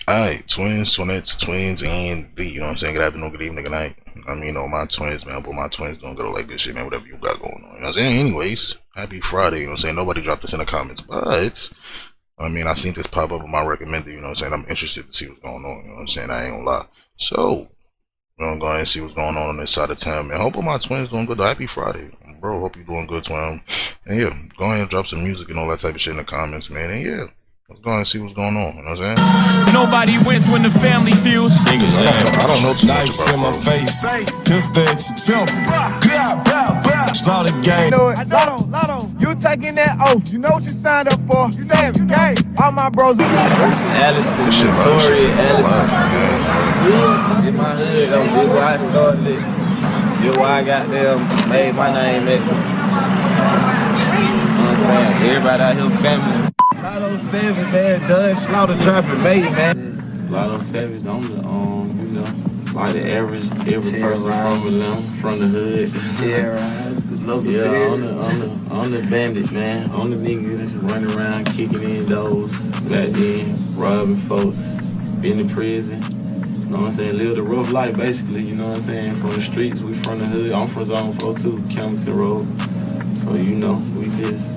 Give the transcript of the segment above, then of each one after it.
Alright, twinettes, twins, and B. You know what I'm saying? Good afternoon, good evening, good night. I mean, my twins, man, but my twins don't go like this shit, man. Whatever you got going on. You know what I'm saying? Anyways, happy Friday. You know what I'm saying? Nobody dropped this in the comments, but I mean, I seen this pop up on my recommended. You know what I'm saying? I'm interested to see what's going on. You know what I'm saying? I ain't gonna lie. So, we're gonna go ahead and see what's going on this side of town, man. Hope all my twins doing good. Happy Friday, bro. Hope you doing good, twin. And yeah, go ahead and drop some music and all that type of shit in the comments, man. And yeah. Let's go ahead and see what's going on, you know what I'm saying? Nobody wins when the family feels. I don't know too much about in my face, pistol at your temple. Slaughter gang. Lotto, you taking that oath. You know what you signed up for. You savage gang. All my bros. Allison, Tori, Allison. In my hood, I'm big where I started it. Big where I got them, made my name at. You know what I'm saying? Everybody out here family. Lotto Savage, man, done slaughter dropping made, man. Lotto Savage on the, you know, like the average, every person from Atlanta, from the hood. On the bandit, man. On the niggas running around, kicking in doors, back then, robbing folks, been in prison. You know what I'm saying? Live the rough life, basically, you know what I'm saying? From the streets, we from the hood. I'm from Zone 4 too, Campbellton Road. So, you know, we just...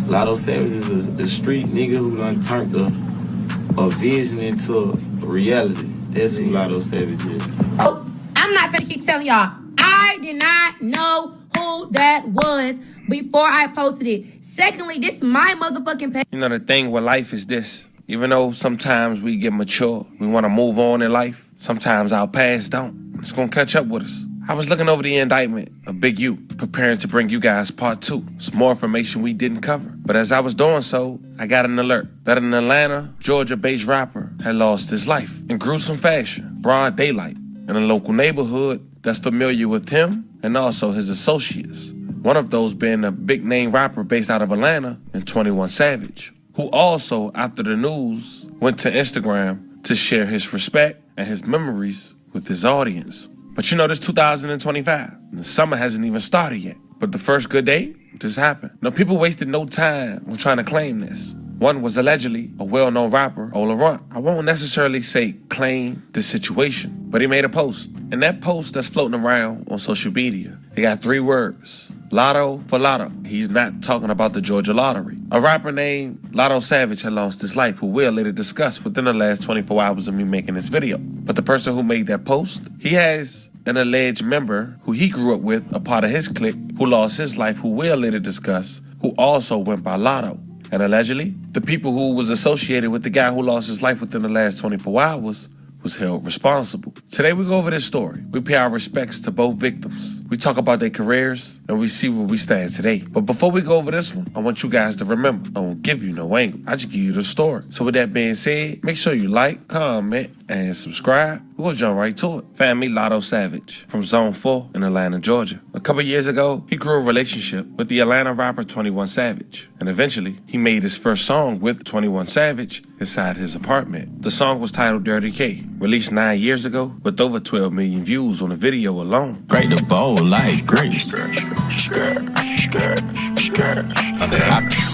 Lotto Savage is a street nigga who done turned a vision into a reality. That's who Lotto Savage is. Oh, I'm not finna keep telling y'all. I did not know who that was before I posted it. Secondly, this is my motherfucking page. You know, the thing with life is this. Even though sometimes we get mature, we want to move on in life, sometimes our past don't. It's gonna catch up with us. I was looking over the indictment of Big U, preparing to bring you guys part 2. Some more information we didn't cover. But as I was doing so, I got an alert that an Atlanta, Georgia-based rapper had lost his life in gruesome fashion, broad daylight, in a local neighborhood that's familiar with him and also his associates. One of those being a big-name rapper based out of Atlanta and 21 Savage, who also, after the news, went to Instagram to share his respect and his memories with his audience. But you know, this 2025, and the summer hasn't even started yet. But the first good day just happened. Now, people wasted no time on trying to claim this. One was allegedly a well-known rapper, Laurent. I won't necessarily say claim the situation, but he made a post. And that post that's floating around on social media, it got 3 words. Lotto for Lotto. He's not talking about the Georgia lottery. A rapper named Lotto Savage had lost his life, who we'll later discuss within the last 24 hours of me making this video. But the person who made that post, he has an alleged member who he grew up with, a part of his clique, who lost his life, who we'll later discuss, who also went by Lotto. And allegedly, the people who was associated with the guy who lost his life within the last 24 hours was held responsible. Today we go over this story. We pay our respects to both victims. We talk about their careers and we see where we stand today. But before we go over this one, I want you guys to remember, I won't give you no angle. I just give you the story. So with that being said, make sure you like, comment, and subscribe. We're gonna jump right to it. Family Lotto Savage from Zone 4 in Atlanta, Georgia. A couple years ago, he grew a relationship with the Atlanta rapper 21 Savage. And eventually, he made his first song with 21 Savage inside his apartment. The song was titled Dirty K, released 9 years ago with over 12 million views on the video alone. Great the bowl like grace.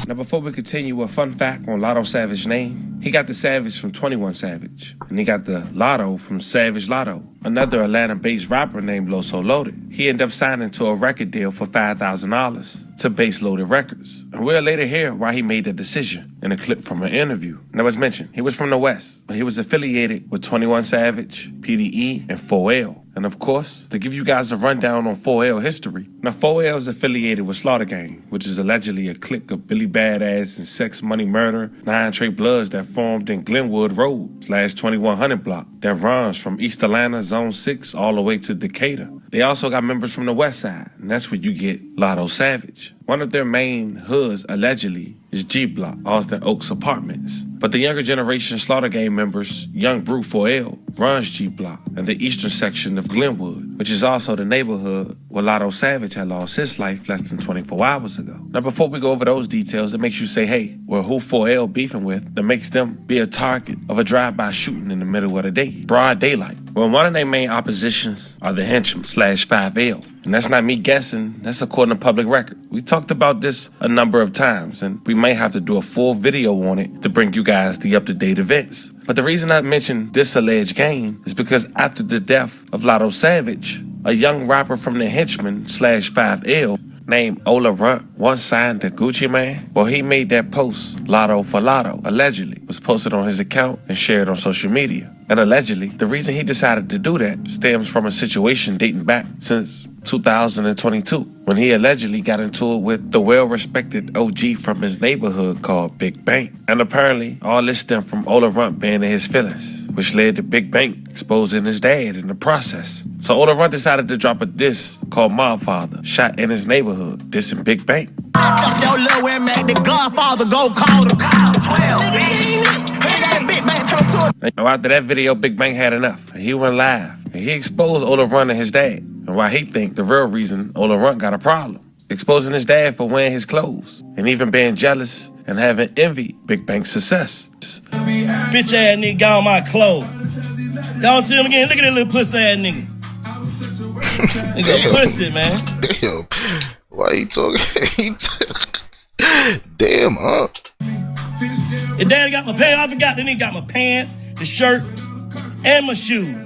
Now before we continue, a fun fact on Lotto Savage's name. He got the Savage from 21 Savage, and he got the Lotto from Savage Lotto. Another Atlanta-based rapper named Loso Loaded. He ended up signing to a record deal for $5,000 to Base Loaded Records. And we'll later hear why he made that decision in a clip from an interview. Now as mentioned, he was from the West, but he was affiliated with 21 Savage, PDE, and 4L. And of course, to give you guys a rundown on 4L history, now 4L is affiliated with Slaughter Gang, which is allegedly a clique of Billy Badass and Sex Money Murder, 9 Trey Bloods that formed in Glenwood Road /2100 block that runs from East Atlanta, Zone 6, all the way to Decatur. They also got members from the West Side, and that's where you get Lotto Savage. One of their main hoods, allegedly, is G Block, Austin Oaks Apartments. But the younger generation Slaughter Gang members, Young Brew 4L, runs G Block and the eastern section of Glenwood, which is also the neighborhood where Lotto Savage had lost his life less than 24 hours ago. Now, before we go over those details, it makes you say, hey, well, who 4L beefing with that makes them be a target of a drive-by shooting in the middle of the day, broad daylight, Well, one of their main oppositions are the henchmen /5L. And that's not me guessing, that's according to public record. We talked about this a number of times, and we may have to do a full video on it to bring you guys the up-to-date events. But the reason I mentioned this alleged gang is because after the death of Lotto Savage, a young rapper from the henchmen /5L named Ola Runt once signed to Gucci Mane. Well, he made that post, Lotto for Lotto, allegedly, was posted on his account and shared on social media. And allegedly, the reason he decided to do that stems from a situation dating back since 2022, when he allegedly got into it with the well-respected OG from his neighborhood called Big Bank. And apparently, all this stemmed from Ola Runt being in his feelings, which led to Big Bank exposing his dad in the process. So Ola Runt decided to drop a diss called My Father, shot in his neighborhood, dissing Big Bank. Yo, Lil Wayne make the Godfather go call the cops. Now, after that video, Big Bank had enough. He went live, and he exposed Ola Runt and his dad, and why he think the real reason Ola Runt got a problem. Exposing his dad for wearing his clothes, and even being jealous and having envy Big Bank's success. Bitch ass nigga got on my clothes. Y'all see him again? Look at that little pussy ass nigga. Nigga pussy, man. Damn. Why he talking? Damn, huh? Your daddy got my pants. I forgot the nigga got my pants, the shirt, and my shoes.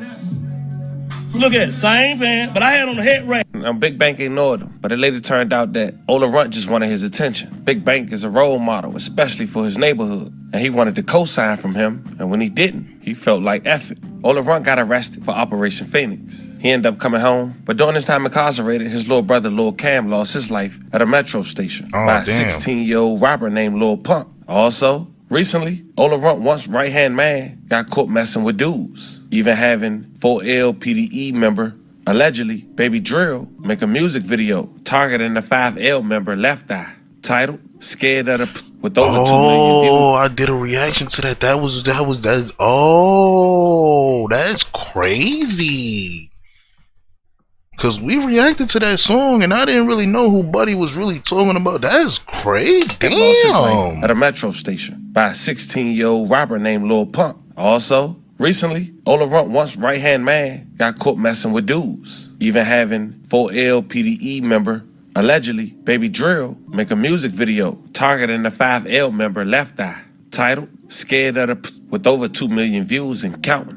Look at it, same pants, but I had on the head wrap. Now, Big Bank ignored him, but it later turned out that Ola Runt just wanted his attention. Big Bank is a role model, especially for his neighborhood, and he wanted to co-sign from him, and when he didn't, he felt like F it. Ola Runt got arrested for Operation Phoenix. He ended up coming home, but during his time incarcerated, his little brother Lil Cam lost his life at a metro station by a 16-year-old rapper named Lil Pump. Also, recently, Ola Runt once right-hand man got caught messing with dudes, even having 4LPDE member, allegedly Baby Drill, make a music video targeting the 5L member Left Eye, titled Scared of the with over 2 million views. Oh, I did a reaction to that. That's crazy. Cause we reacted to that song and I didn't really know who Buddy was really talking about. That's crazy. Damn. At a metro station by a 16-year-old rapper named Lil Pump. Also, recently, Ola Runt once right-hand man got caught messing with dudes, even having 4LPDE member, allegedly Baby Drill, make a music video targeting the 5L member Left Eye, titled Scared of the with over 2 million views and counting.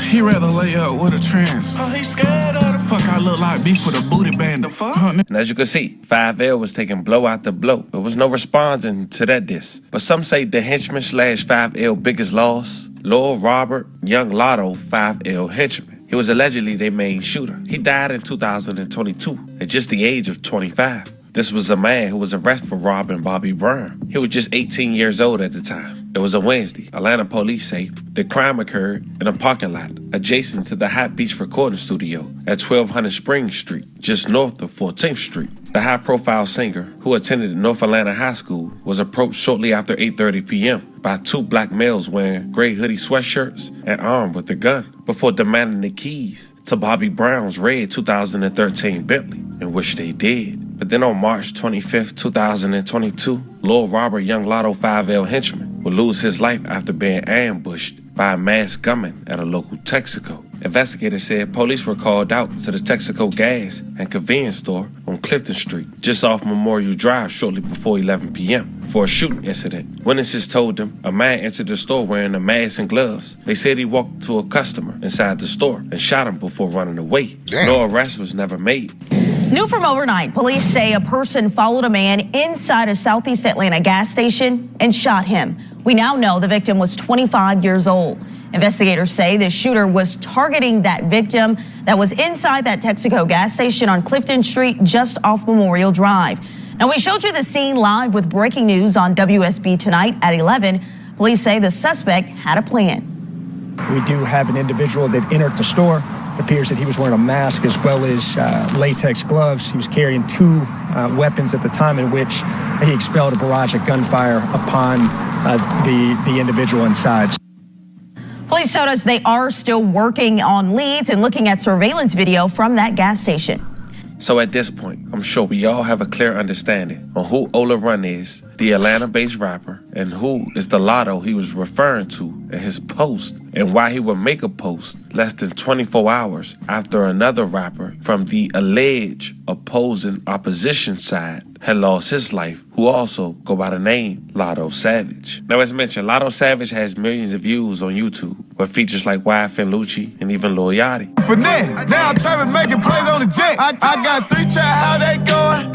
He rather lay up with a trans. Oh, he scared of the fuck. I look like beef with a booty band. The fuck? And as you can see, 5L was taking blow after blow. There was no responding to that diss. But some say the henchman /5L biggest loss, Lil Robert Young Lotto 5L henchman. He was allegedly their main shooter. He died in 2022 at just the age of 25. This was a man who was arrested for robbing Bobby Brown. He was just 18 years old at the time. It was a Wednesday. Atlanta police say the crime occurred in a parking lot adjacent to the Hot Beach recording studio at 1200 Spring Street, just north of 14th Street. The high-profile singer, who attended North Atlanta High School, was approached shortly after 8:30 p.m. by two black males wearing gray hoodie sweatshirts and armed with a gun before demanding the keys to Bobby Brown's red 2013 Bentley, in which they did. But then on March 25th, 2022, Lil Robert Young Lotto 5L henchman would lose his life after being ambushed by a masked gunman at a local Texaco. Investigators said police were called out to the Texaco gas and convenience store on Clifton Street, just off Memorial Drive, shortly before 11 p.m. for a shooting incident. Witnesses told them a man entered the store wearing a mask and gloves. They said he walked to a customer inside the store and shot him before running away. Damn. No arrest was never made. New from overnight, police say a person followed a man inside a Southeast Atlanta gas station and shot him. We now know the victim was 25 years old. Investigators say the shooter was targeting that victim that was inside that Texaco gas station on Clifton Street, just off Memorial Drive. Now, we showed you the scene live with breaking news on WSB tonight at 11. Police say the suspect had a plan. We do have an individual that entered the store. It appears that he was wearing a mask as well as latex gloves. He was carrying two weapons at the time in which he expelled a barrage of gunfire upon the individual inside. Police told us they are still working on leads and looking at surveillance video from that gas station. So at this point, I'm sure we all have a clear understanding on who Ola Runt is the Atlanta-based rapper, and who is the Lotto he was referring to in his post, and why he would make a post less than 24 hours after another rapper from the alleged opposing opposition side had lost his life, who also go by the name Lotto Savage. Now, as mentioned, Lotto Savage has millions of views on YouTube with features like YF and Lucci and even Lil Yachty. Finette, now I'm trying to make it plays on the jet. I got 3 try, how they going?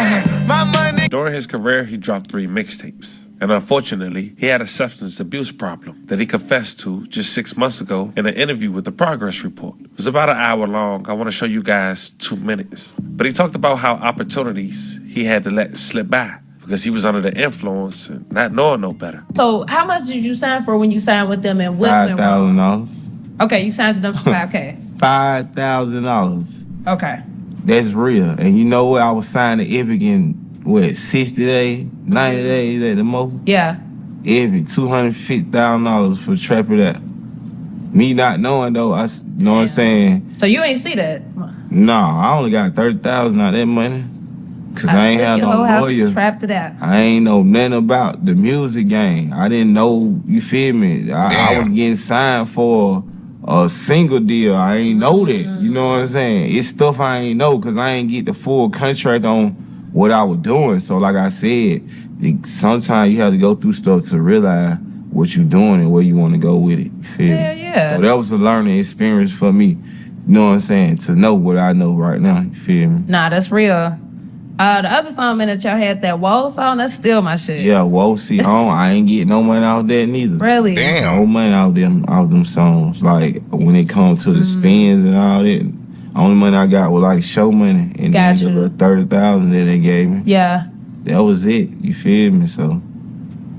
My money. During his career, he dropped 3 mixtapes. And unfortunately, he had a substance abuse problem that he confessed to just 6 months ago in an interview with the Progress Report. It was about an hour long. I want to show you guys 2 minutes. But he talked about how opportunities he had to let slip by because he was under the influence and not knowing no better. So how much did you sign for when you signed with them, and what went wrong? $5,000. Okay, you signed to them for $5K. $5,000. Okay. That's real. And you know what? I was signed to Epic in, 60 days, 90 days at the most? Yeah. Epic, $250,000 for Trap It Out. Me not knowing, though, I know what I'm saying? So you ain't see that? No, I only got $30,000 out of that money. Cause I ain't have no lawyer. Trapped it out. I ain't know nothing about the music game. I didn't know, you feel me? I was getting signed for a single deal. I ain't know that. You know what I'm saying? It's stuff I ain't know because I ain't get the full contract on what I was doing. So like I said, sometimes you have to go through stuff to realize what you're doing and where you want to go with it. You feel me? Yeah. So that was a learning experience for me. You know what I'm saying? To know what I know right now. You feel me? Nah, that's real. The other song that y'all had, that Whoa song, that's still my shit. Yeah, Whoa, see, I ain't getting no money out there neither. Really? Damn. No money out them songs. Like, when it comes to the spins and all that, only money I got was like show money. And then the little 30,000 that they gave me. Yeah. That was it. You feel me? So.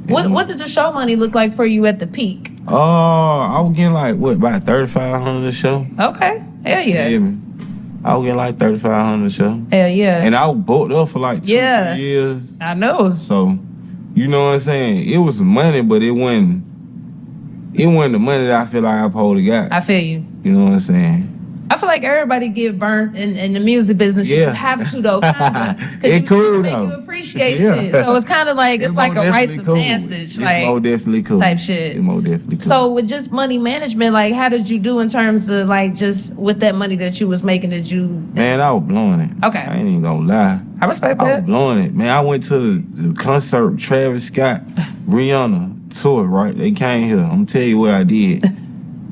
What did the show money look like for you at the peak? I was getting like, about $3,500 a show? Okay. Hell yeah. You feel me? I was getting like $3,500 a show. Hell yeah. And I was booked up for like 2 years. I know. So, you know what I'm saying? It was money, but it wasn't the money that I feel like I probably got. I feel you. You know what I'm saying? I feel like everybody get burnt in the music business. Yeah. You have to though, kinda. It cool make though. you appreciate Yeah. shit. So it's kind of like it's like a rites of passage, It's like more definitely cool. type shit. It's more definitely cool. So with just money management, like how did you do in terms of like just with that money that you was making? Did you? Man, I was blowing it. Okay. I ain't even gonna lie. I respect I that. was blowing it. Man, I went to the concert, Travis Scott, Rihanna tour, right? They came here. I'm gonna tell you what I did.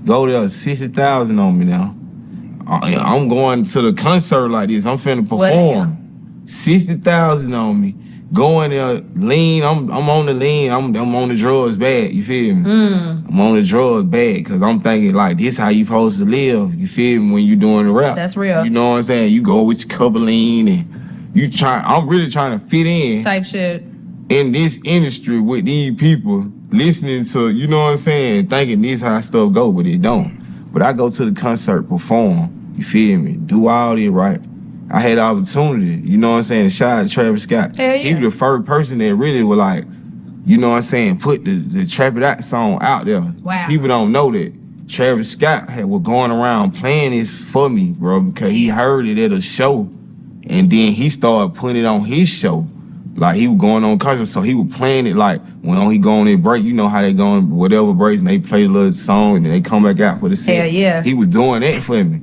Go there, 60,000 on me now. I'm going to the concert like this. I'm finna perform. 60,000 on me. Going there, lean. I'm on the lean. I'm on the drugs bad. You feel me? I'm on the drugs bad because I'm thinking like this how you supposed to live. You feel me? When you doing the rap. That's real. You know what I'm saying? You go with your cup of lean and you try. I'm really trying to fit in Type shit. in this industry with these people listening to. You know what I'm saying? Thinking this how stuff go, but it don't. But I go to the concert, perform. You feel me? Do all this right. I had the opportunity, you know what I'm saying, to shout out to Travis Scott. Hell yeah. He was the first person that really was like, you know what I'm saying, put the Trap It Out song out there. Wow. People don't know that Travis Scott was going around playing this for me, bro, because he heard it at a show, and then he started putting it on his show. Like, he was going on concert, so he was playing it like, when he go on their break, you know how they go on whatever breaks, and they play a little song, and then they come back out for the set. Hell yeah. He was doing that for me.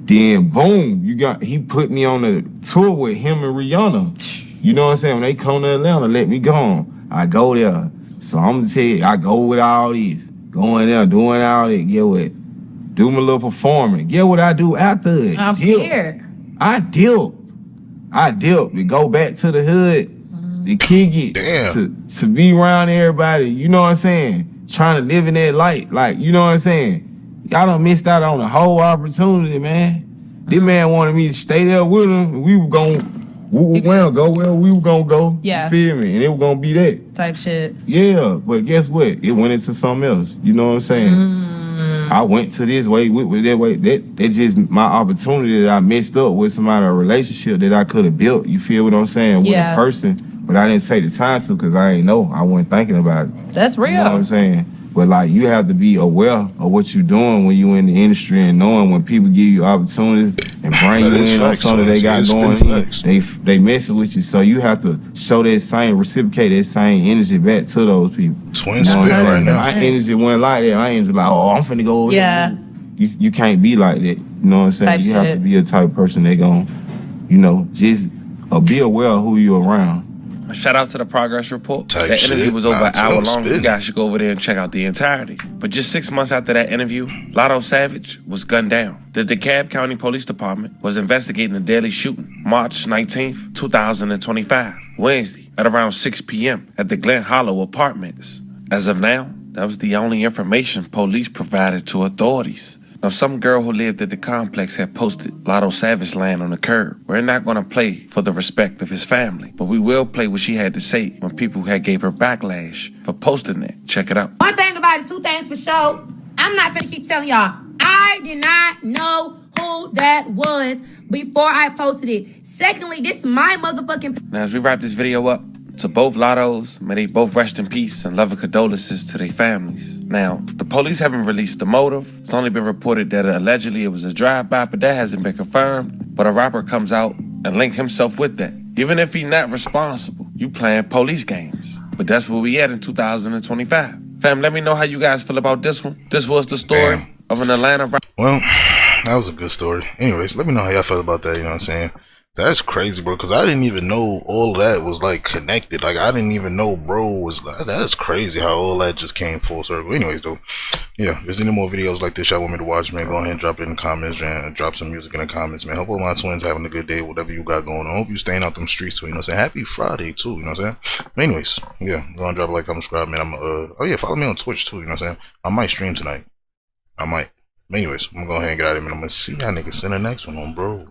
Then boom, he put me on a tour with him and Rihanna. You know what I'm saying? When they come to Atlanta, let me go on. I go there. So I'm gonna tell you, I go with all this. Going there, doing all that. Get what? Do my little performance. Get what I do after it. I'm scared. I dip. To go back to the hood, to kick it, to be around everybody. You know what I'm saying? Trying to live in that light. Like, you know what I'm saying? Y'all done missed out on the whole opportunity, man. This man wanted me to stay there with him, and we were gonna go where we were gonna go. Yeah. You feel me? And it was gonna be that. Type shit. Yeah, but guess what? It went into something else. You know what I'm saying? I went to this way, with that way. That just my opportunity that I messed up with somebody, a relationship that I could have built. You feel what I'm saying? With a person, but I didn't take the time to because I ain't know. I wasn't thinking about it. That's real. You know what I'm saying? But like you have to be aware of what you're doing when you in the industry and knowing when people give you opportunities and bring you in on something they got going, they messing with you. So you have to show that same, reciprocate that same energy back to those people. Twins spit right now. My energy wasn't like that. My energy like, oh, I'm finna go over there. You can't be like that. You know what I'm saying? You have to be a type of person that gon', you know, just be aware of who you're around. Shout out to the progress report. That interview was over an hour long. You guys should go over there and check out the entirety. But just 6 months after that interview, Lotto Savage was gunned down. The DeKalb County Police Department was investigating a deadly shooting March 19th, 2025, Wednesday, at around 6 p.m. at the Glen Hollow Apartments. As of now, that was the only information police provided to authorities. Now, some girl who lived at the complex had posted Lotto Savage land on the curb. We're not going to play for the respect of his family, but we will play what she had to say when people had gave her backlash for posting that. Check it out. One thing about it, two things for sure. I'm not finna keep telling y'all. I did not know who that was before I posted it. Secondly, this is my motherfucking... Now, as we wrap this video up, to both Lottos, may they both rest in peace and loving condolences to their families. Now, the police haven't released the motive. It's only been reported that allegedly it was a drive-by, but that hasn't been confirmed. But a rapper comes out and linked himself with that. Even if he's not responsible, you playing police games. But that's where we at in 2025. Fam, let me know how you guys feel about this one. This was the story of an Atlanta rapper. Well, that was a good story. Anyways, let me know how y'all feel about that, you know what I'm saying? That's crazy, bro, because I didn't even know all of that was, like, connected. Like, I didn't even know bro was, like, that's crazy how all that just came full circle. Anyways, though, yeah, if there's any more videos like this y'all want me to watch, man, go ahead and drop it in the comments, and drop some music in the comments, man. Hope all my twins having a good day, whatever you got going on. Hope you staying out them streets, too, you know what I'm saying? Happy Friday, too, you know what I'm saying? But anyways, yeah, go and drop a like, comment, subscribe, man. Oh, yeah, follow me on Twitch, too, you know what I'm saying? I might stream tonight. I might. But anyways, I'm gonna go ahead and get out of here, man. I'm gonna see y'all niggas in the next one on, bro.